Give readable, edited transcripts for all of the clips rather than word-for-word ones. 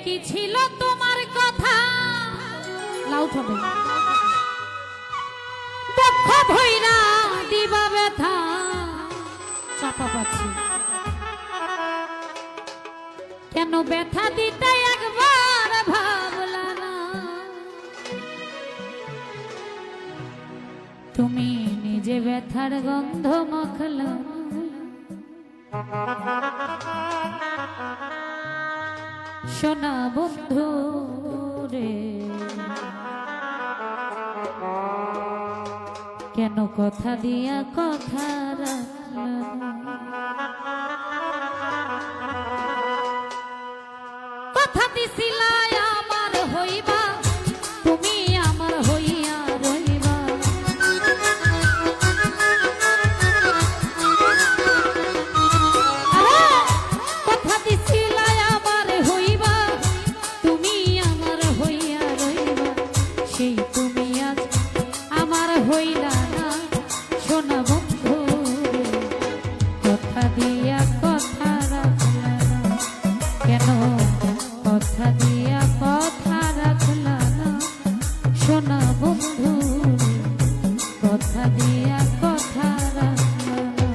কি ছিল তোমার কথা লাউড হবে দুঃখ ভইরা দিবা ব্যথা চাপা পাচ্ছি কেন ব্যথা দিতে একবার ভাবলা না তুমি নিজে ব্যথার গন্ধ মাখলা সোনা বন্ধু রে কেন কথা দিয়া কথা রাখলা কথা দিছিলা আমার হইবা তুমি আমার হইয়া রইবা কথা দিছিলা আমার হইবা তুমি আমার হইয়া রইবা সেই তুমি আজ আমার হইলা না সোনা বন্ধু কথা দিয়া কথা রাখলা না কেন কথা দিয়া কথা রাখলা না সোনা বন্ধু কথা দিয়া কথা রাখলা না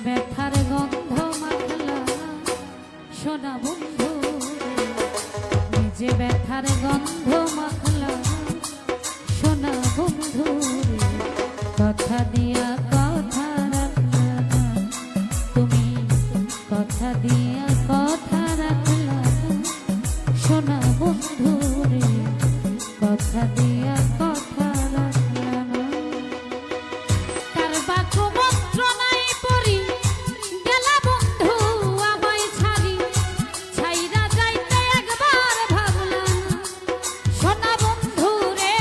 ব্যথার গন্ধ মাখলা সোনা বন্ধু নিজে ব্যথার গন্ধ মাখলা সোনা বন্ধু কথা দিয়া কথা রাখলা না তুমি কথা দিয়া কথা রাখলা সোনা বন্ধু কথা দিয়া কথা রাখলা না কার বাক্য মন্ত্র নাই পড়ি গেলা বন্ধু আমায় ছাড়ি ছাইরা যাইতে একবার ভাবলা সোনা বন্ধু রে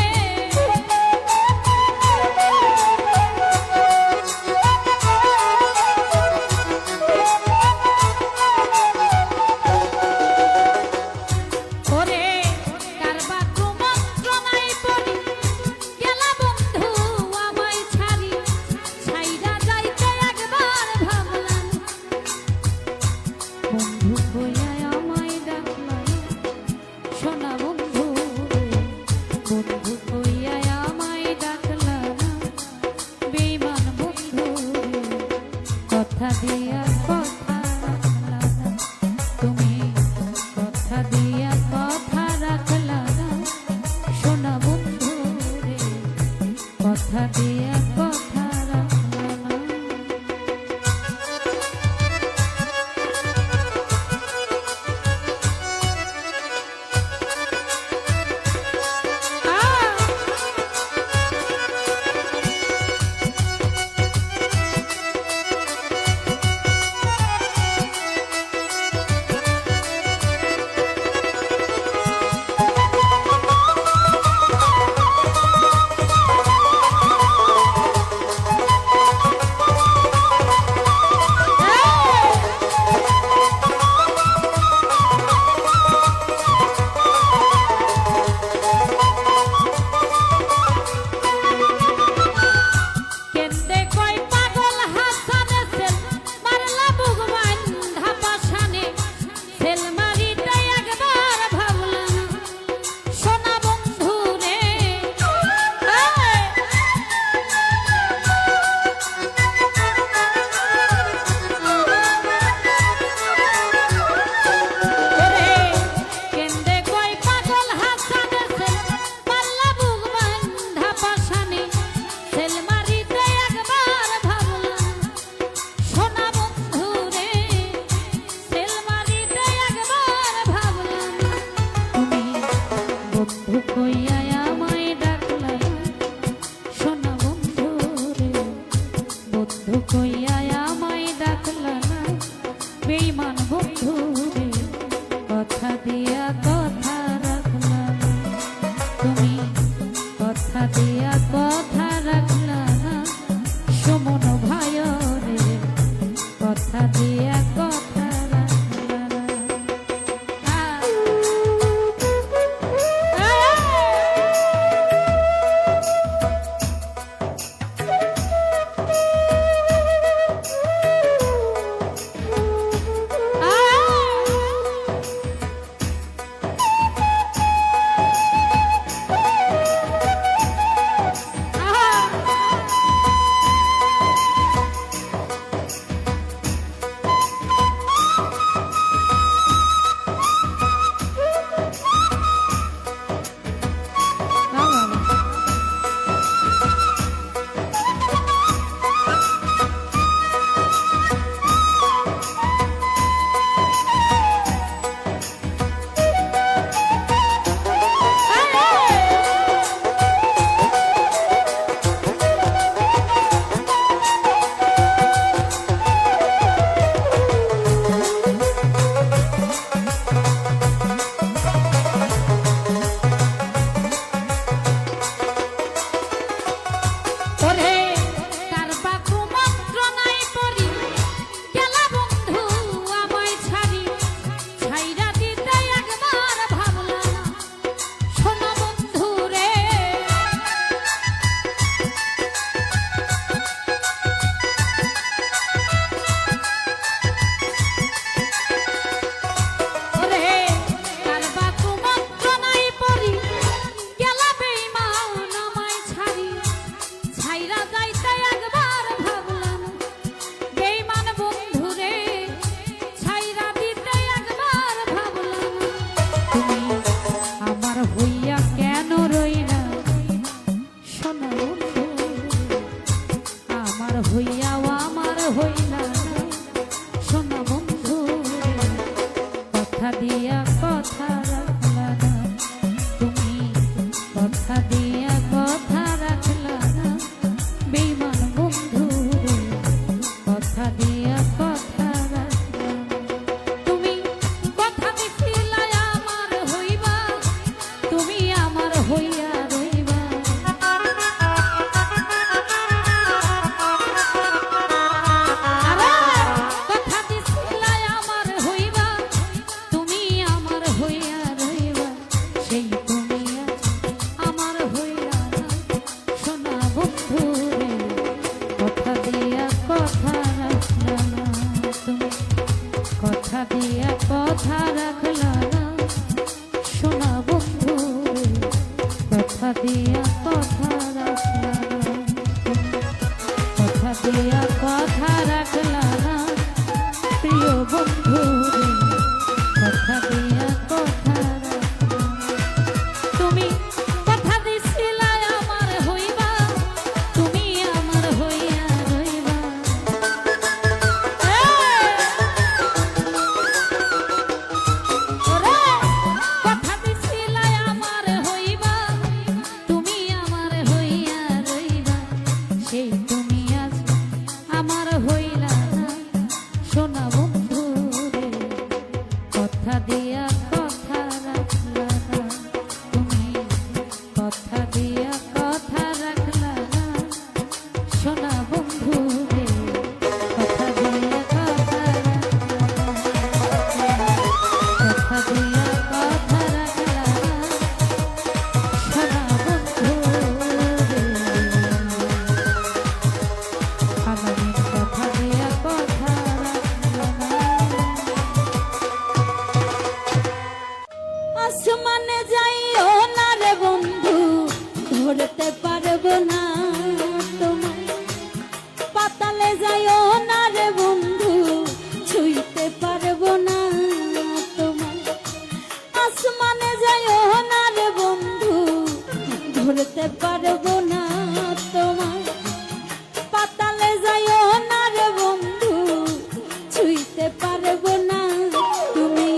কইয়া আমায় ডাকলা সোনা বন্ধু রে, বন্ধু কইয়া আমায় ডাকলা না, বেঈমান বন্ধু রে, কথা দিয়া কথা রাখলা না, তুমি কথা দিয়া কথা রাখলা না, সুমন ভাই রে, কথা দিয়া কথা রাখলা না। ধরতে পারবো না তোমায়, পাতালে যাইও না রে বন্ধু, ছুঁইতে পারবো না। তুমি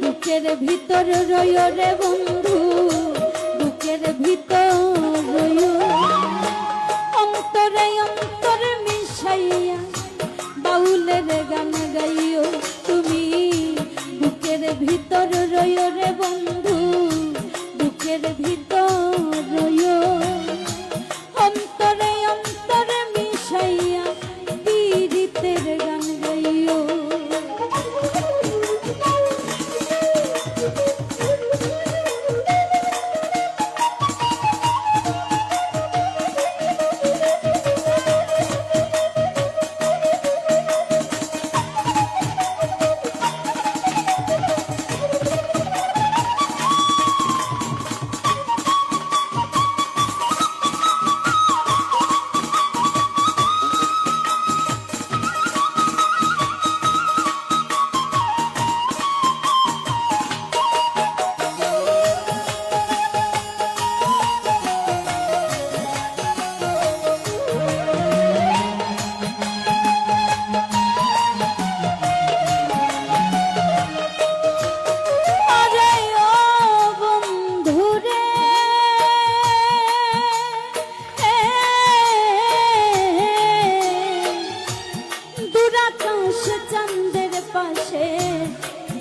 বুকের ভিতর রইও রে বন্ধু, বুকের ভিতর রইও অন্তরে অন্তরে মিশাইয়া বাউলের গান গাইও তুমি বুকের ভিতর রইও রে বন্ধু বুকের ভিতর রইও অন্তরে অন্তরে মিশাইয়া পীড়িতের গান গাইও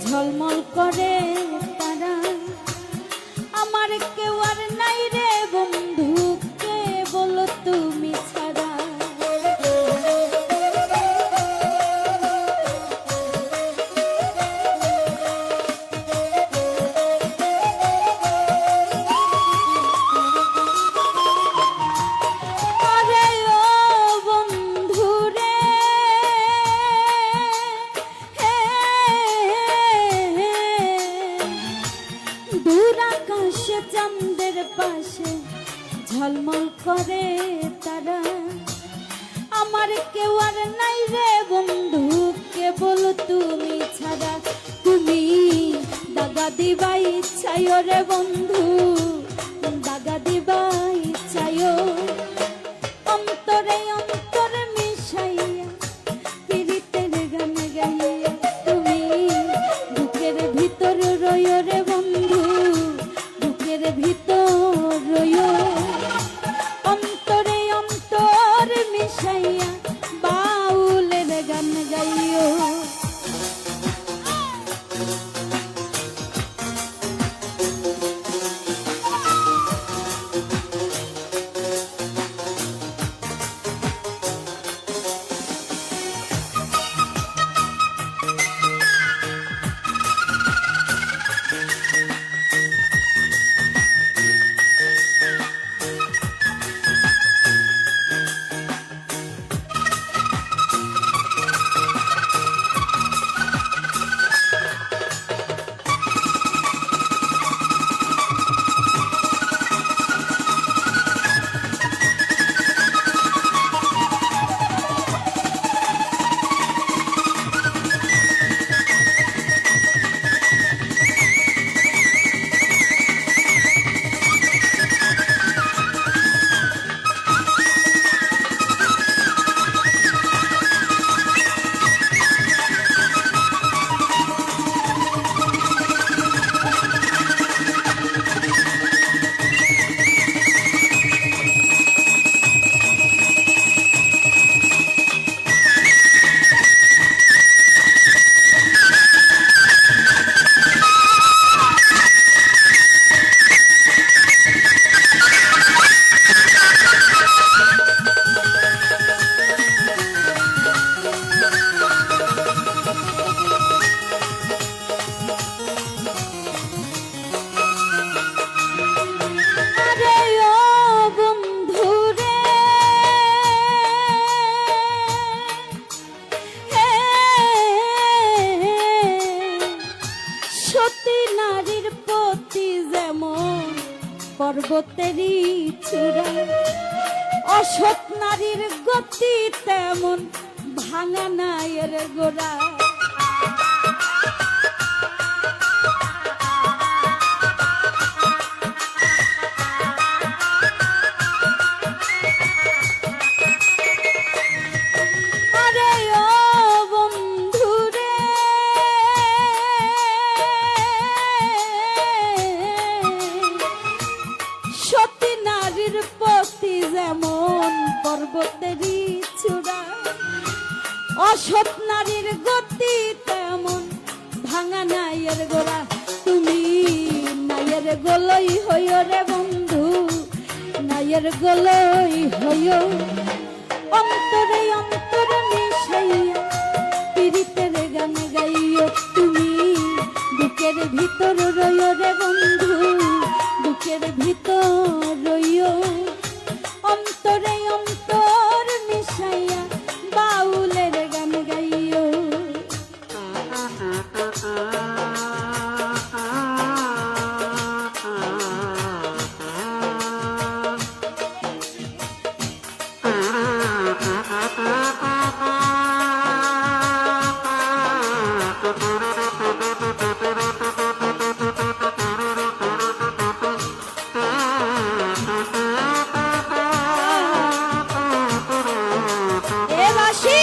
ঝলমল করে তারা আমার কেউ আর নাই রে বন্ধু কে বলো তুমি ছাড়া আরে ও বন্ধু রে দূর আকাশে চাঁদের পাশে ঝলমল করে তারা আমার কেউ আর নাই রে বন্ধু কেবল তুমি ছাড়া তুমি দাগা দিবা ইচ্ছায় রে বন্ধু দাগা দিবা ইচ্ছায় অন্তরে অন্তরে মিশাইয়া পীড়িতের গান গাইয়া তুমি বুকের ভিতর রইও রে বন্ধু বুকের ভিতর রইও অন্তরে অন্তর মিশাইয়া বাউলের গান গাইও পর্বতেরই চূড়া অসৎ নারীর গতি তেমন ভাঙা নায়ের গোড়া অসৎ নারীর গতি তেমন ভাঙা নাইয়ের গোড়া তুমি নাইয়ের গোলই হইও রে বন্ধু নাইয়ের গোলই হইও অন্তরে অন্তরে মিশাইয়া পীড়িতের গান গাইও তুমি বুকের ভিতর রইও রে বন্ধু বুকের ভিতর রইও অন্তরে অন্তর মিশাইয়া বাউলের গান গাইও এ বাসি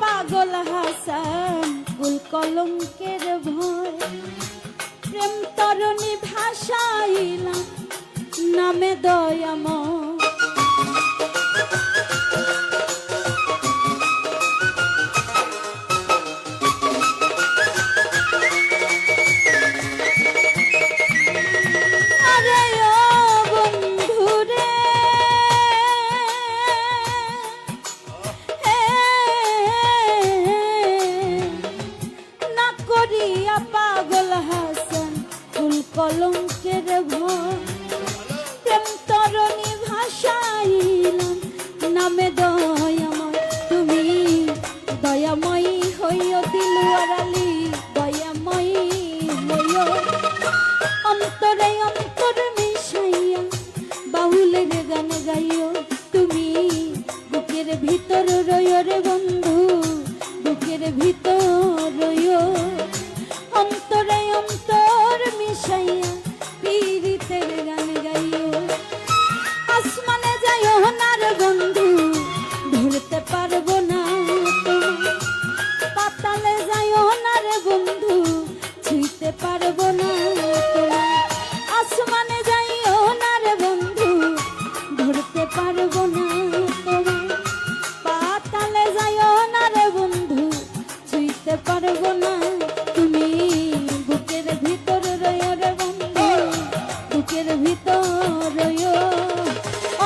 পাগল হাসান কুল কলঙ্কের ভয় প্রেম তরণী ভাষাইলাম নামে দয়াময় পাগল হাসান ফুল কলঙ্কের ভয় প্রেম তরণী ভাষাইলাম নামে দয়াময় তুমি দয়াময়ী হইও দিলওয়ারালি দয়াময়ী হইও অন্তরে অন্তর মিশাইয়া বাউলের গান গাইও তুমি বুকের ভিতর রইও রে বন্ধু বুকের ভিতর রইও অন্তরে অন্তর মিশাইয়া পীড়িতের গান গাইও আসমানে যাইও না রে বন্ধু ধরতে পারবো না পাতালে যাইও না রে বন্ধু ছুঁইতে পারবো না আসমানে যাইও না রে বন্ধু ধরতে পারবো না পাতালে যাইও না রে বন্ধু ছুঁইতে পারবো না তুমি বুকের ভিতর রইও রে বন্ধু বুকের ভিতর রইও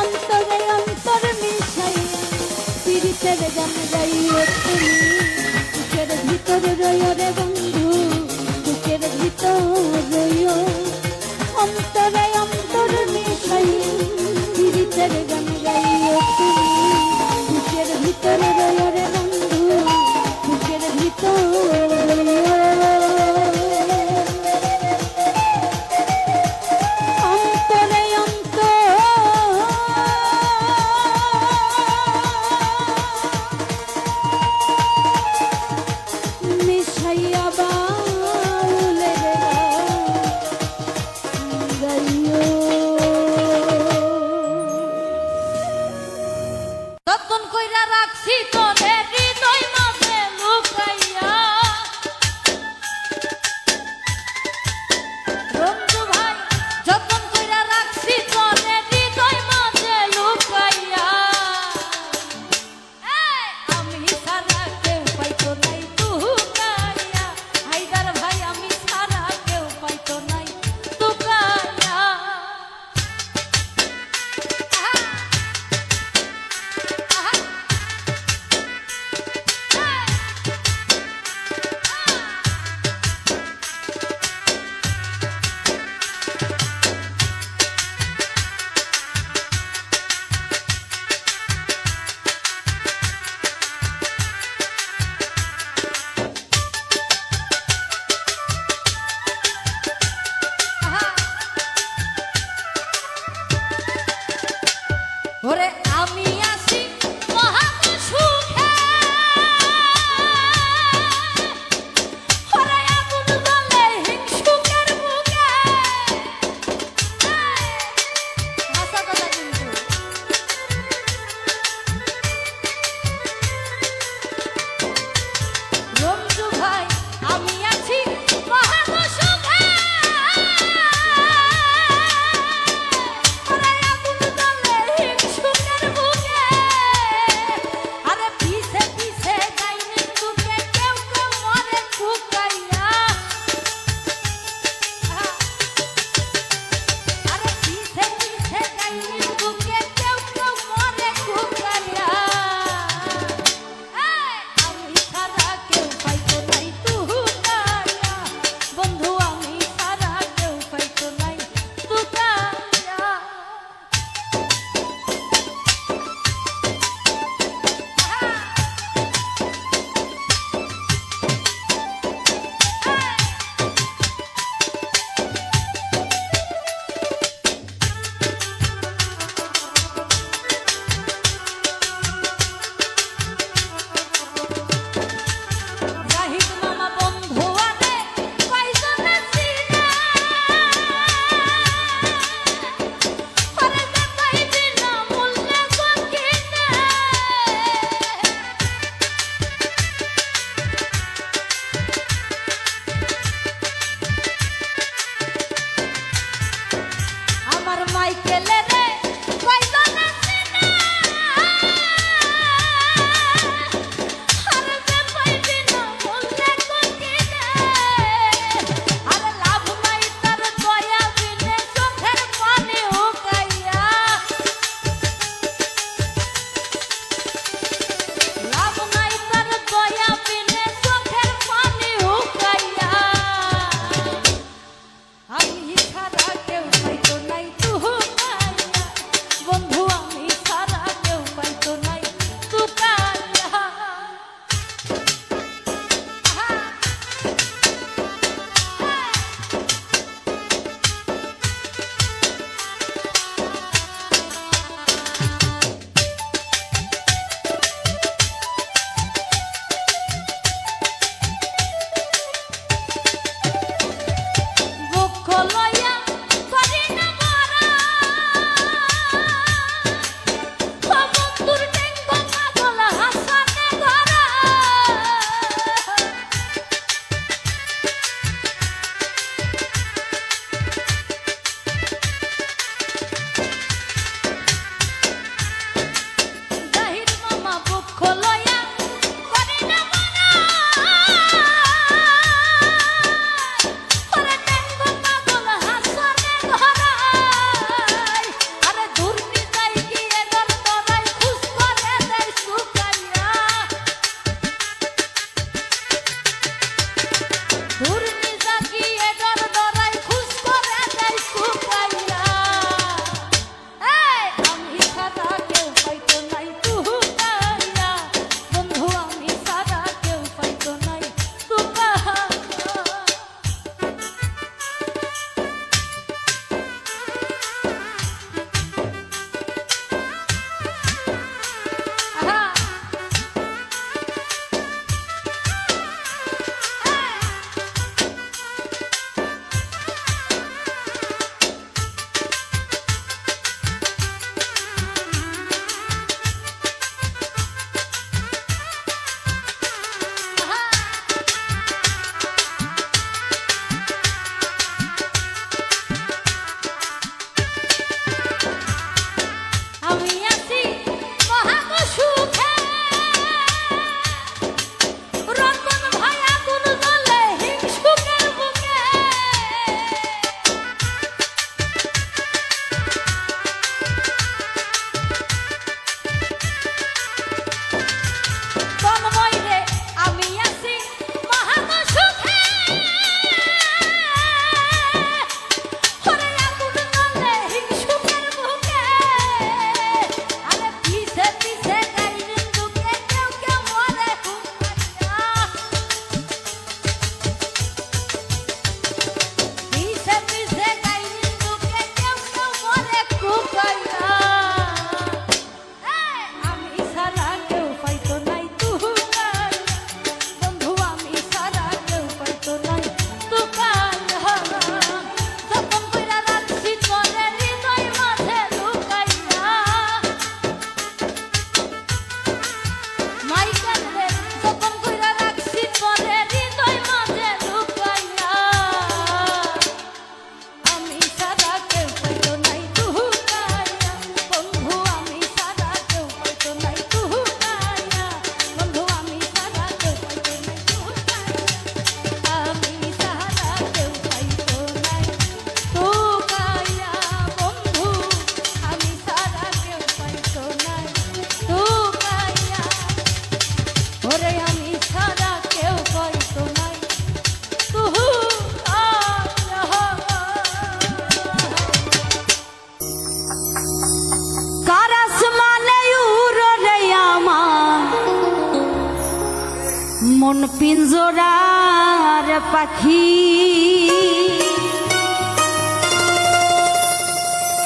অন্তরে অন্তর মিশাইয়া পীড়িতের গান গাইও তুমি বুকের ভিতর রইও রে বন্ধু বুকের ভিতর রইও অন্তরে অন্তর মিশাইয়া পীড়িতের গান গাইও তুমি বুকের ভিতর রইও রে বন্ধু বুকের ভিতর রইও গেলে রে কইলো না চিনা আরে যে পাইবি না বললে কইনা আরে লাভ নাই তার দয়া বিনে চোখের পানি উকাইয়া লাভ নাই তার দয়া বিনে চোখের পানি উকাইয়া আমি ছাড়া কেউ পাইতো নাই তুকাইয়া বন্ধু আমি ছাড়া কেউ পাইতো নাই তুকাইয়া দুঃখ লইয়া করি না মারা ও বন্ধুর টেঙ্গ পাগল হাসানে ধরা জাহির মামা দুঃখ লইয়া করি না মারা ওরে টেঙ্গ পাগল হাসানে ধরাই আরে দুর্নি যাই গিয়ে গর তোরাই খুশ করে দেয় সুকাইয়া দুর্নি যা গিয়ে গর তোরাই খুশ করে দেয় সুকাইয়া এই আমি ছাড়া কেউ পাইতো নাই তুকাইয়া বন্ধু আমি ছাড়া কেউ পাইতো নাই তুকাইয়া আমি আছি মহাগ সুখে রতন ভাই আগুন জ্বলে হিংসুকের বুকে তন্ময় রে আমি আছি মহাগ সুখে ওরে আগুন জ্বলে হিংসুকের বুকে আরে পিছে পিছে গাইরিন দুকে কেউ কেউ মরে হুকাইয়া পিছে পিছে গাইরিন দুকে কেউ কেউ মরে হুকাইয়া আমি ছাড়া কেউ পাইতো নাই তুকাইয়া বন্ধু আমি ছাড়া কেউ পাইতো নাই তুকাইয়া যতন কইরা রাখছি তোরে হৃদয় মাঝে লুকাইয়া মাইকেল রে যতন কইরা রাখছি তোরে হৃদয় মাঝে লুকাইয়া আমি ছাড়া কেউ পাইতো নাই তুকাইয়া বন্ধু আমি ছাড়া কেউ পাইতো নাই তুকাইয়া বন্ধু আমি ছাড়া কেউ পাইতো নাই তুকাইয়া আমি ছাড়া কেউ পাইতো নাই তুকাইয়া বন্ধু আমি ছাড়া কেউ পাইতো নাই তুকাইয়া ওরে আমি ছাড়া কেউ পাইতো নাই কারাস মানে উড়ো রে আমার মন পিঞ্জরার পাখি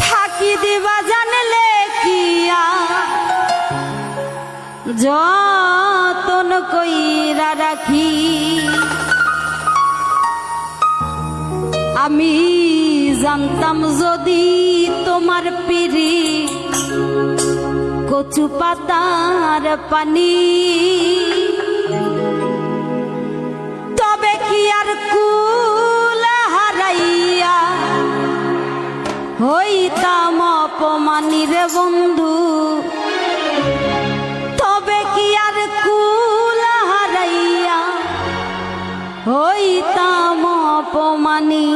থাকি দিবা জানলে কিয়া যতন কইরা রাখি আমি জানতাম যদি তোমার পিরি কচু পাতার পানি তবে কি আর কুল হারাইয়া হইতাম অপমানি রে বন্ধু তবে কি আর কুল হারাইয়া হইতাম অপমানি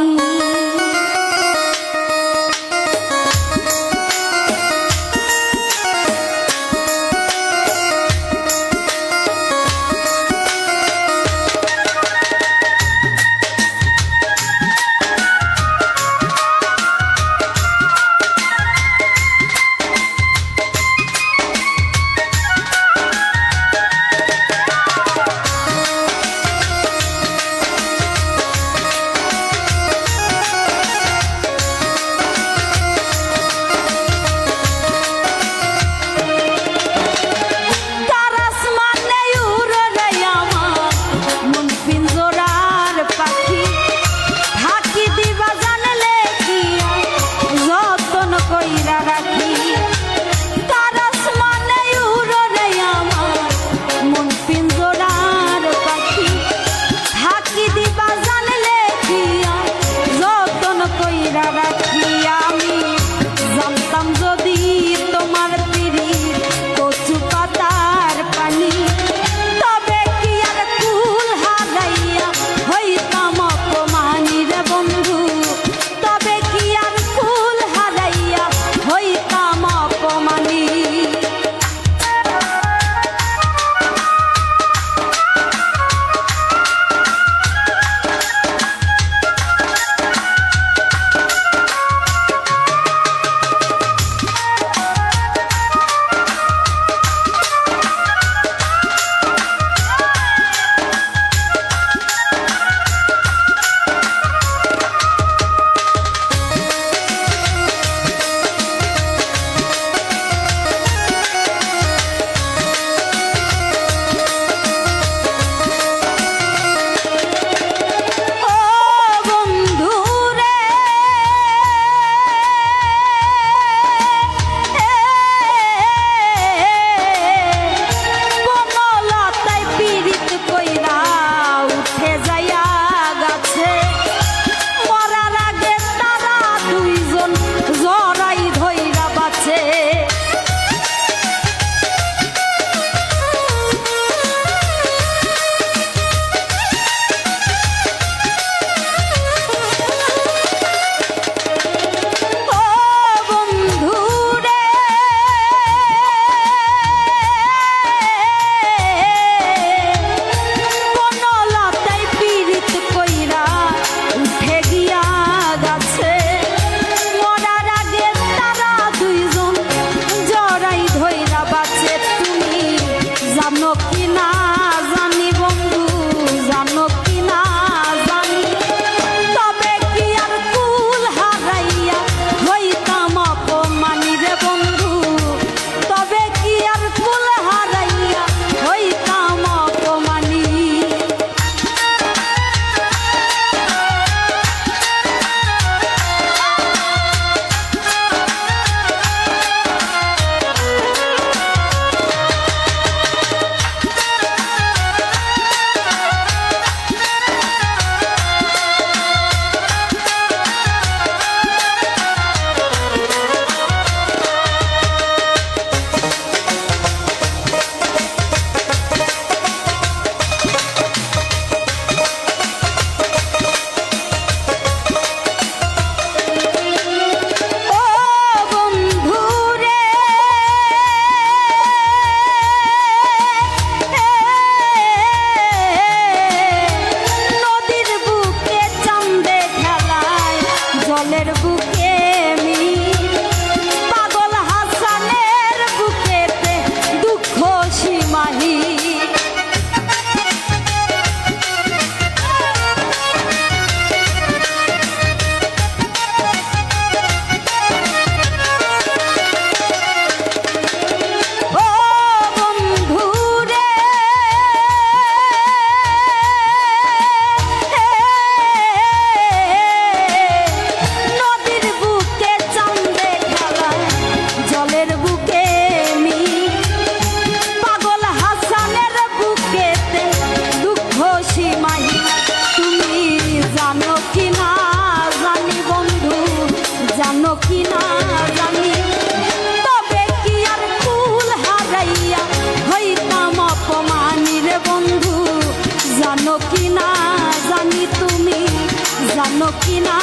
জানো কি না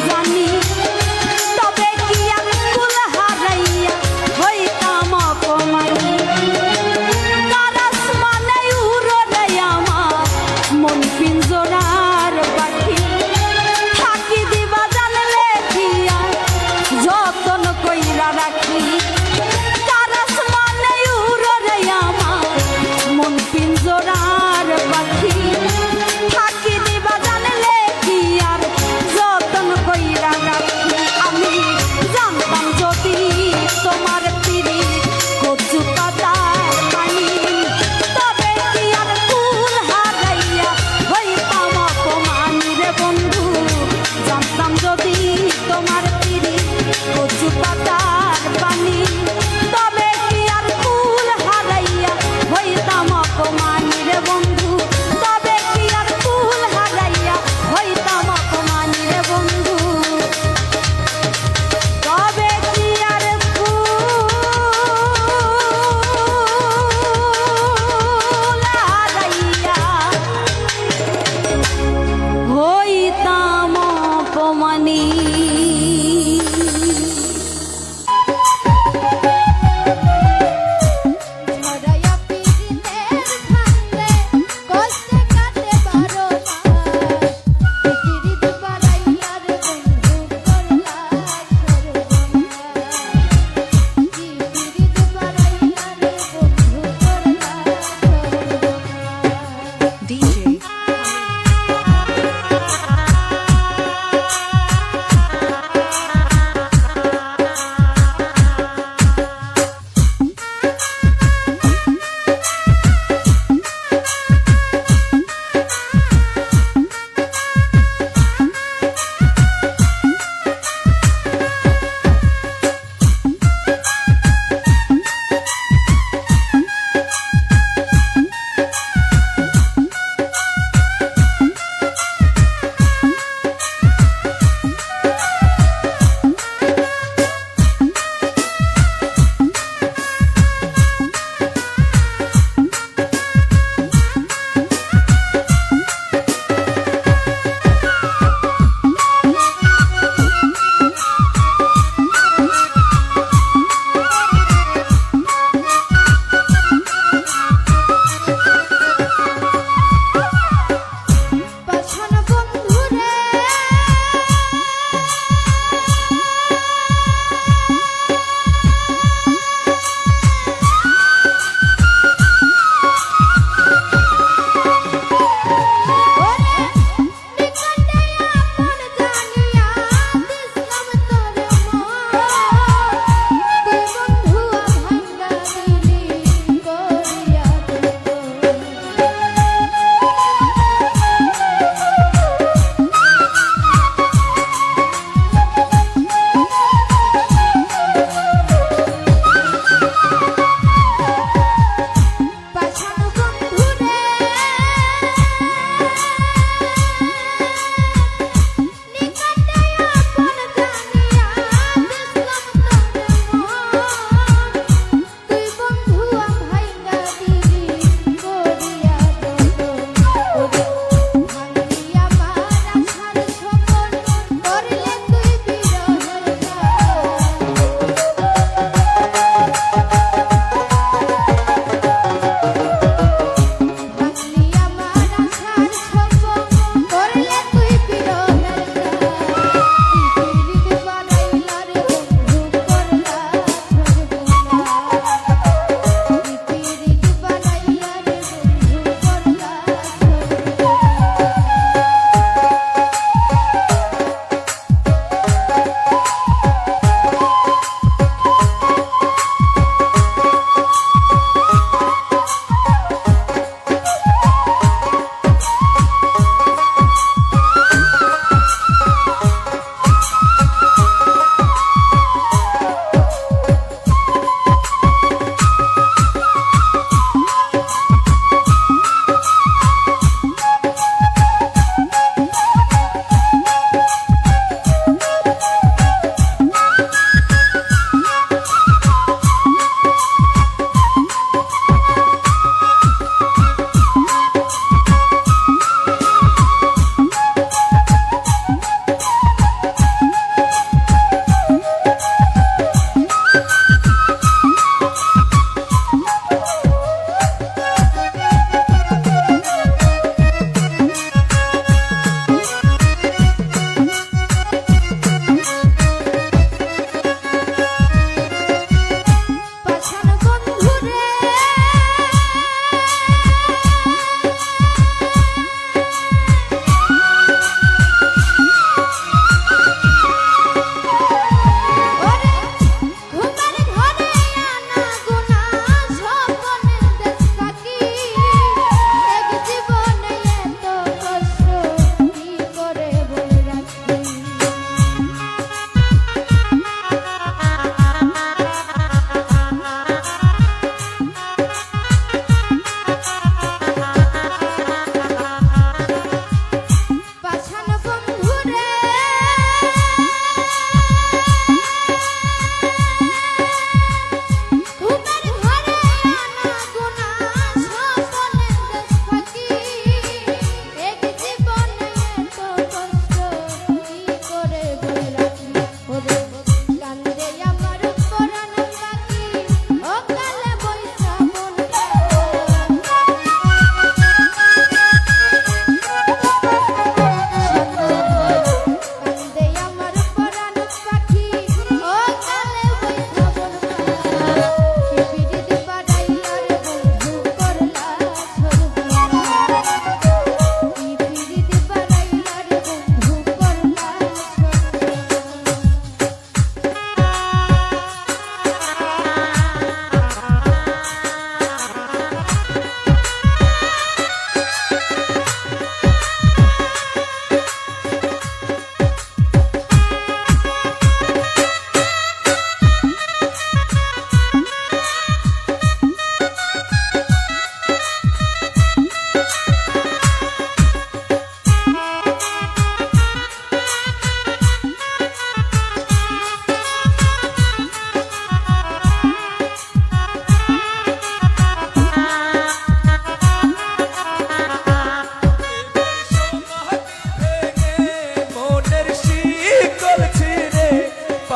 জানি তবে কি আর কুল হারাইয়া হইতাম অপমানী কার আসমানে উড়ে আমার মন পিঞ্জরার পাখি থাকি দিবা জানলে কি আর যতন কইরা রাখি কার আসমানে উড়ে আমার মন পিঞ্জরার পাখি থাকি দিবা জানলে কি আর যতন কইরা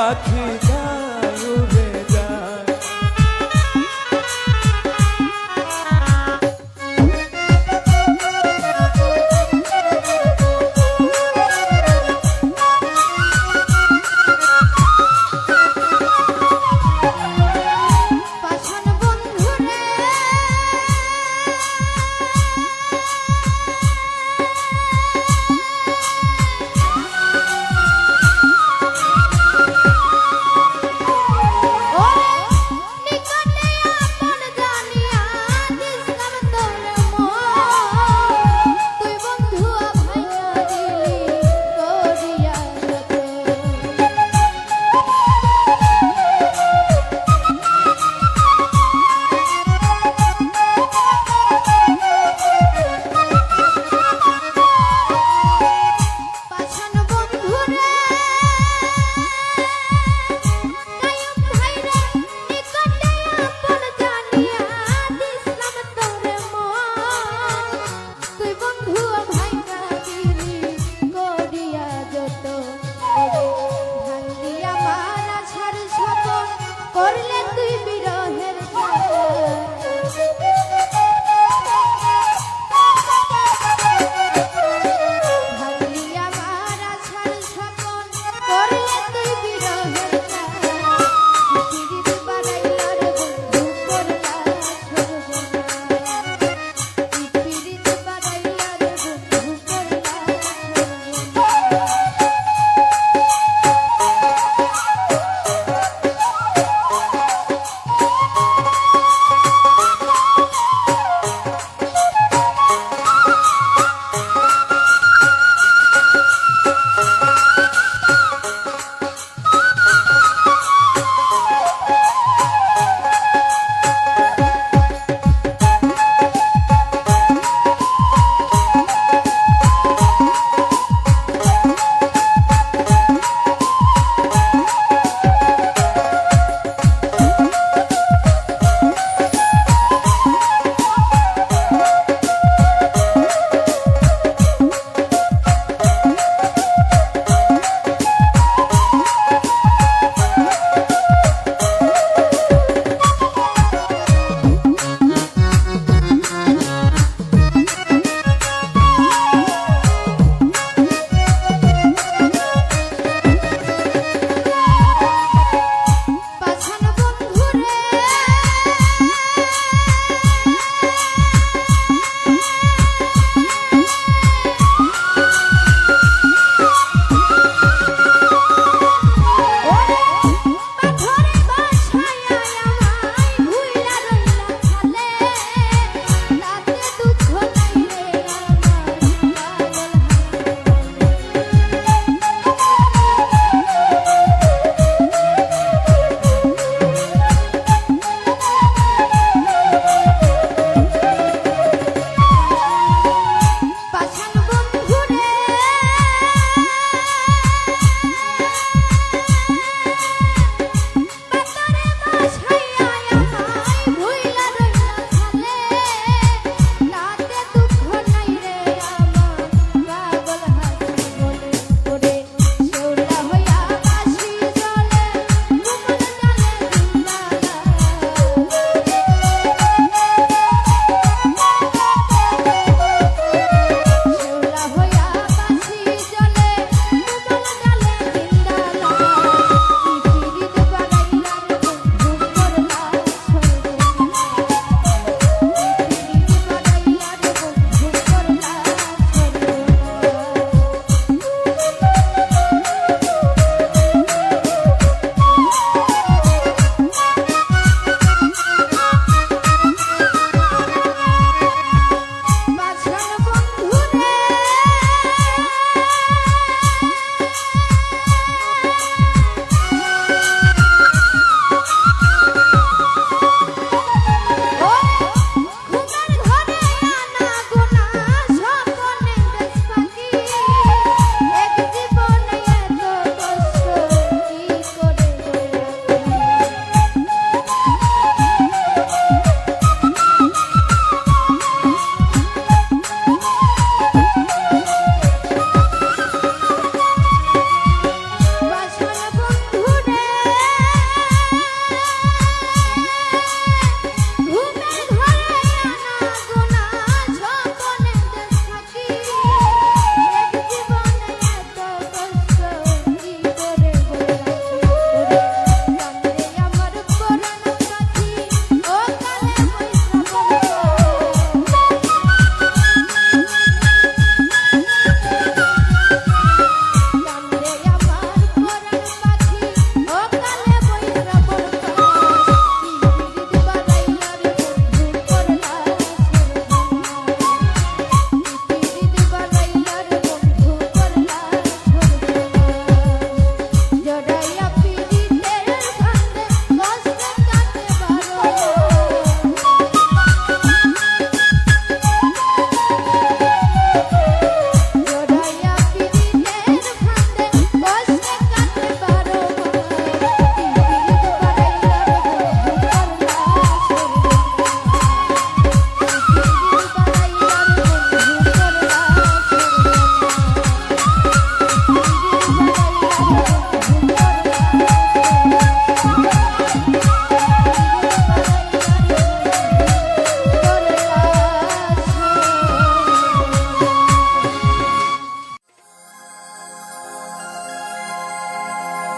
পাখি যায় উড়ে যায়। পাষাণ বন্ধুরে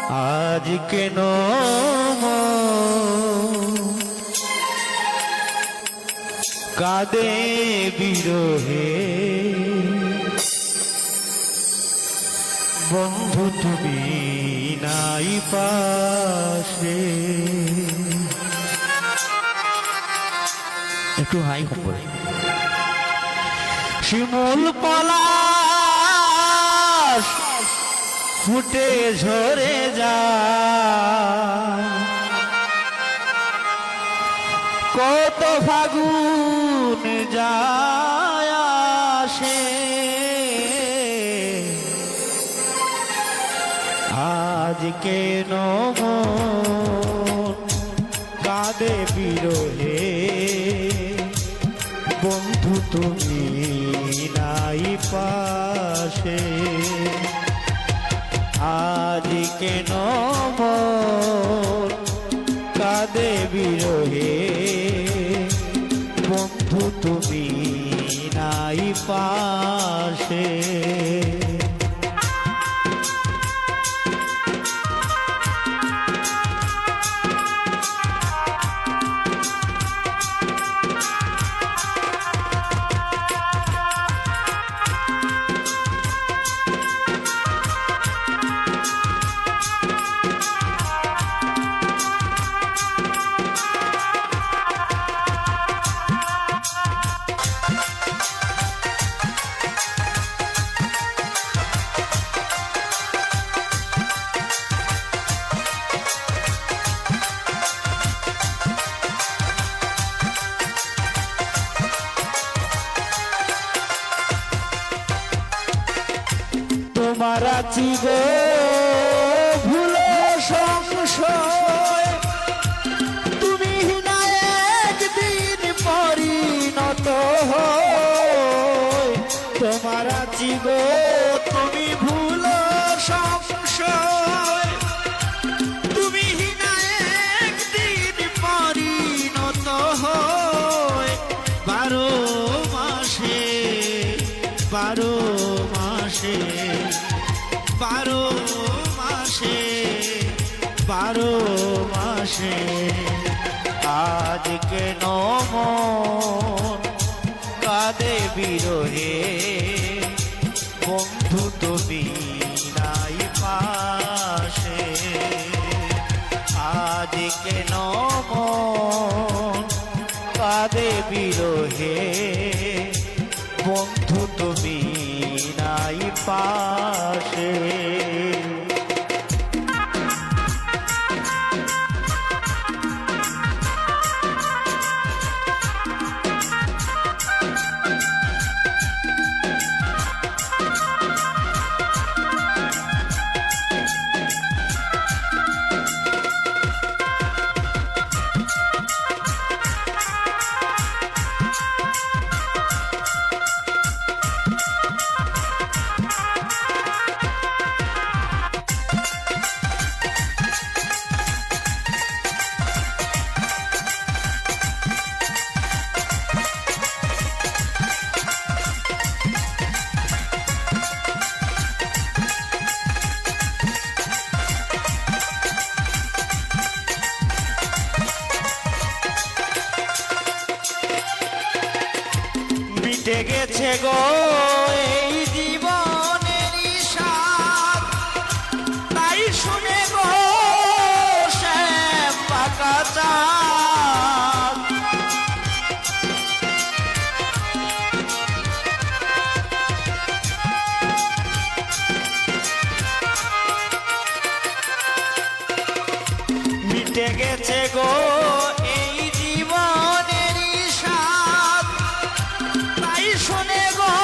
আজ কেন কাঁদে বিরহে বন্ধু তুমি নাই পাশে। একটু হাই করে শিমুল পলাশ ফুটে ঝরে যায়, কত ফাগুন যায় আসে, আজ কেন মন কাঁদে বিরহে বন্ধু তুমি নাই পাশে। আজ কেন মন কাঁদে বিরহে বন্ধু তুমি নাই পাশে। তোমার আছি গো ভুলো সংশয়, তুমি না একদিন পরিণত হই। তোমার আছি গো তুমি ভুলো সংশয়, তুমি না একদিন পরিণত হই। 12 মাসে 12 মাসে 12 মাসে 12 মাসে আজ কেন মন কাঁদে বিরহে বন্ধু তুমি নাই পাশে। আজ কেন মন কাঁদে বিরহে বন্ধু তুমি নাই পাশে। মিটে গেছে গো এই জীবনের স্বাদ, তাই শুনে গো শ্যাম পাকা চাঁদ। মিটে গেছে গো এই জীবনের স্বাদ, তাই শুনে গো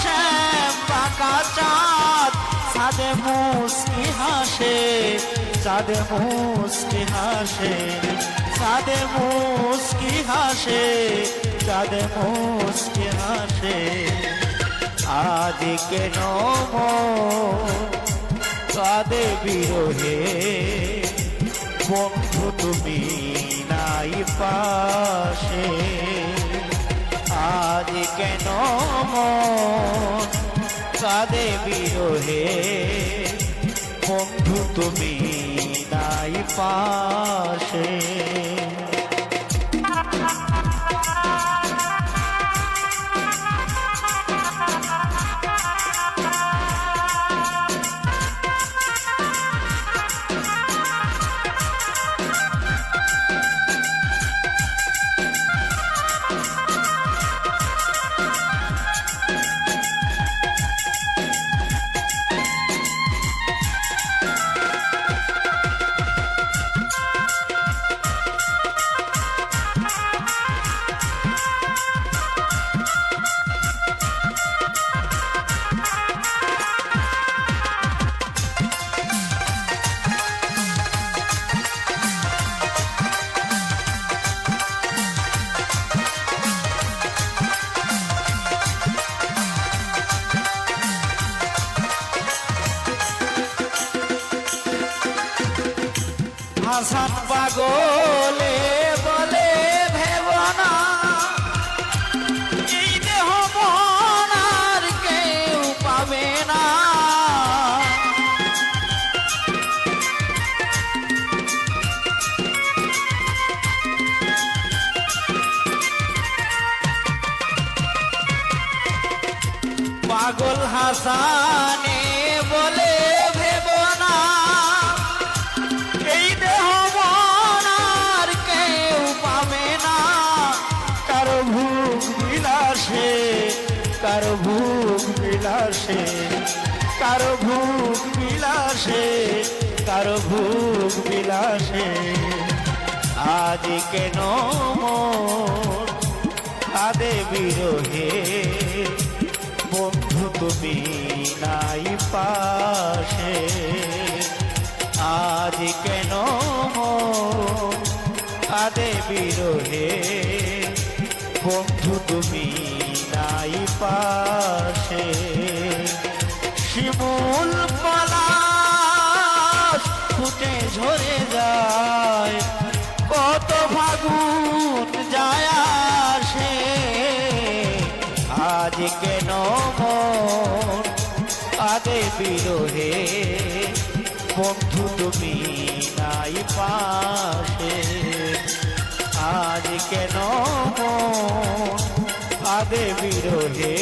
শ্যাম পাকা চাঁদ। চাঁদে মুস্কি হাসে চাঁদে মুস্কি হাসে চাঁদে মুস্কি হাসে চাঁদে মুস্কি হাসে। আজ কেন মন কাঁদে বিরহে বন্ধু তুমি নাই পাশে। আজ কেন মন কাঁদে বিরহে বন্ধু তুমি নাই পাশে। হাসান পাগলে বলে ভেব না এই দেহ মন আর কেউ পাবে না। পাগল হাসানে বলে ভেব না এই দেহ মন আর কেউ পাবে না। কারো ভোগ বিলাসে কারো ভোগ বিলাসে কারো ভোগ বিলাসে কারো ভোগ বিলাসে আজ কেন মন কাঁদে বিরহে বন্ধু তুমি নাই পাশে। আজ কেন মন কাঁদে বিরহে বন্ধু তুমি নাই পাশে। শিমুল পলাশ ফুটে ঝরে যায় কত ফাগুন যায় আসে। আজ কেন মন কাঁদে বিরহে বন্ধু তুমি নাই পাশে। আজ কেন মন কাঁদে বিরহে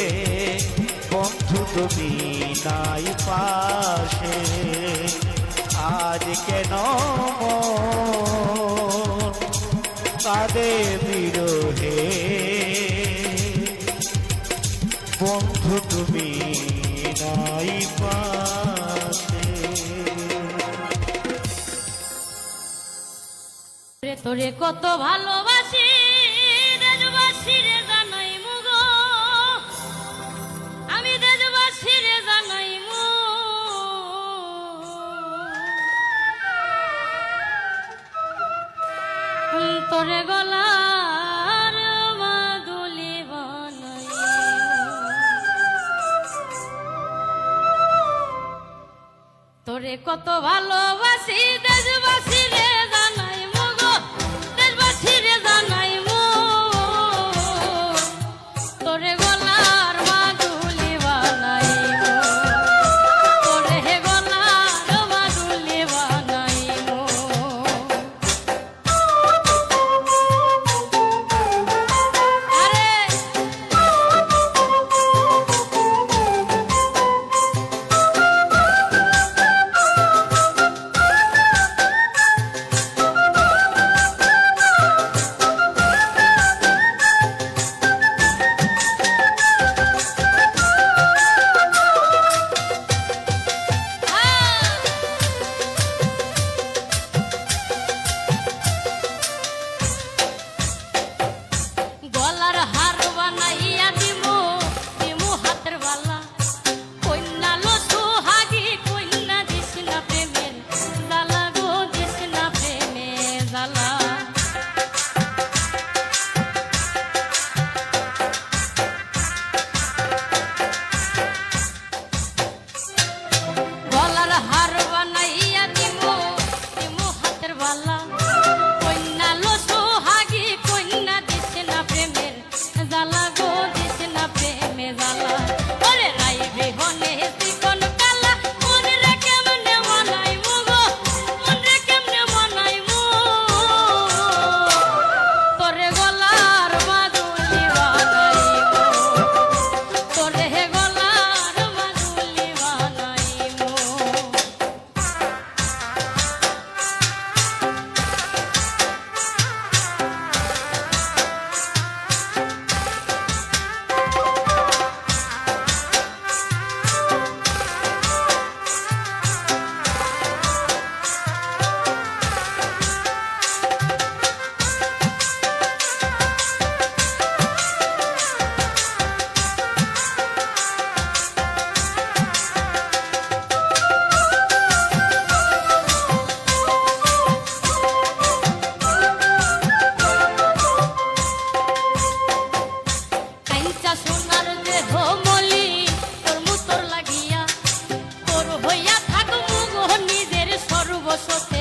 বন্ধু তুমি নাই পাশে। আজ কেন মন কাঁদে বিরহে বন্ধু তুমি নাই পাশে। তোরে কত ভালোবাসি দেশবাসী রে জানাই মুগো আমি দেশবাসী রে জানাই মু তোরে গলার মাদুলি বানাই তোরে কত ভালোবাসি দেশবাসী রে জানাই মুগো দেশবাসী রে জানাই মু তোরে গলার মাদুলি বানাই মু তোরে গলার মাদুলি বানাই মু। আরে সত্য